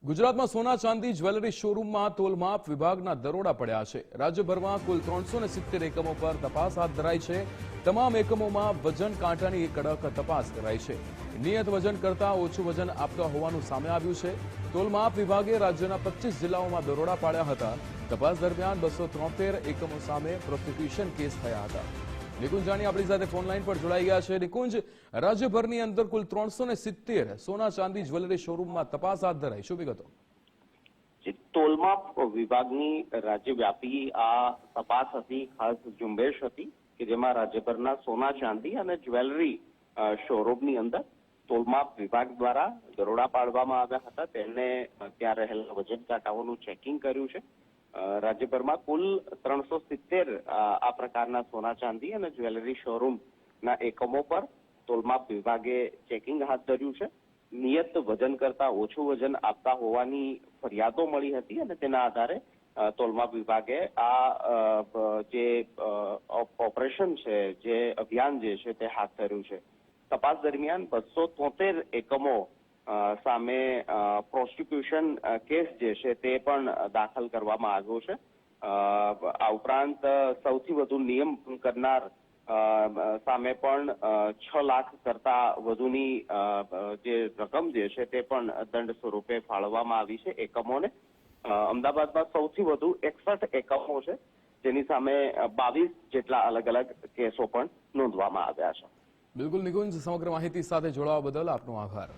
ગુજરાતમાં સોના ચાંદી જ્વેલરી શોરૂમમાં તોલમાપ વિભાગના દરોડા પડ્યા છે। રાજ્યભરમાં કુલ 370 એકમો પર તપાસ હાથ ધરાઈ છે। તમામ એકમોમાં વજન કાંટાની કડક તપાસ કરાઈ છે। નિયત વજન કરતાં ઓછું વજન આપતા હોવાનું સામે આવ્યું છે। તોલમાપ વિભાગે રાજ્યના 25 જિલ્લાઓમાં દરોડા પાડ્યા હતા। તપાસ દરમિયાન 273 એકમો સામે પ્રોસિક્યુશન કેસ થયા હતા। નિકુંજ જાની આપણી સાથે ફોન લાઈન પર જોડાઈ ગયા છે। નિકુંજ, રાજ્યભરની અંદર કુલ 370 સોના ચાંદી જ્વેલરી શોરૂમમાં તપાસ હાથ ધરાઈ, શું વિગતો? તોલમાપ વિભાગની રાજ્યવ્યાપી આ તપાસ હતી, ખાસ ઝુંબેશ હતી કે જેમાં રાજ્યભરના સોના ચાંદી અને જ્વેલરી શોરૂમની અંદર તોલમાપ વિભાગ દ્વારા દરોડા પાડવામાં આવ્યા હતા। તેમણે ત્યાં રહેલા વજન કાંટાઓનું ચેકિંગ કર્યું છે। રાજ્યભરમાં કુલ 370 આ પ્રકારના સોના ચાંદી અને જ્વેલરી શોરૂમના એકમો પર તોલમાપ વિભાગે ચેકિંગ હાથ ધર્યું છે। નિયત વજન કરતા ઓછું વજન આપતા હોવાની ફરિયાદો મળી હતી અને તેના આધારે તોલમાપ વિભાગે આ જે ઓપરેશન છે, જે અભિયાન જે છે તે હાથ ધર્યું છે। તપાસ દરમિયાન 273 એકમો સામે પ્રોસિક્યુશન કેસ જે છે તે પણ દાખલ કરવામાં આવ્યો છે। આ ઉપરાંત સૌથી વધુ નિયમ ભંગ કરનાર સામે પણ 6 લાખ કરતા વધુની જે રકમ જે છે તે પણ દંડ સ્વરૂપે ફાળવવામાં આવી છે એકમોને। અમદાવાદમાં સૌથી વધુ 61 એકમો છે, જેની સામે 22 જેટલા અલગ અલગ કેસો પણ નોંધવામાં આવ્યા છે। બિલકુલ નિકુંજ, સમગ્ર માહિતી સાથે જોડાવા બદલ આપનો આભાર।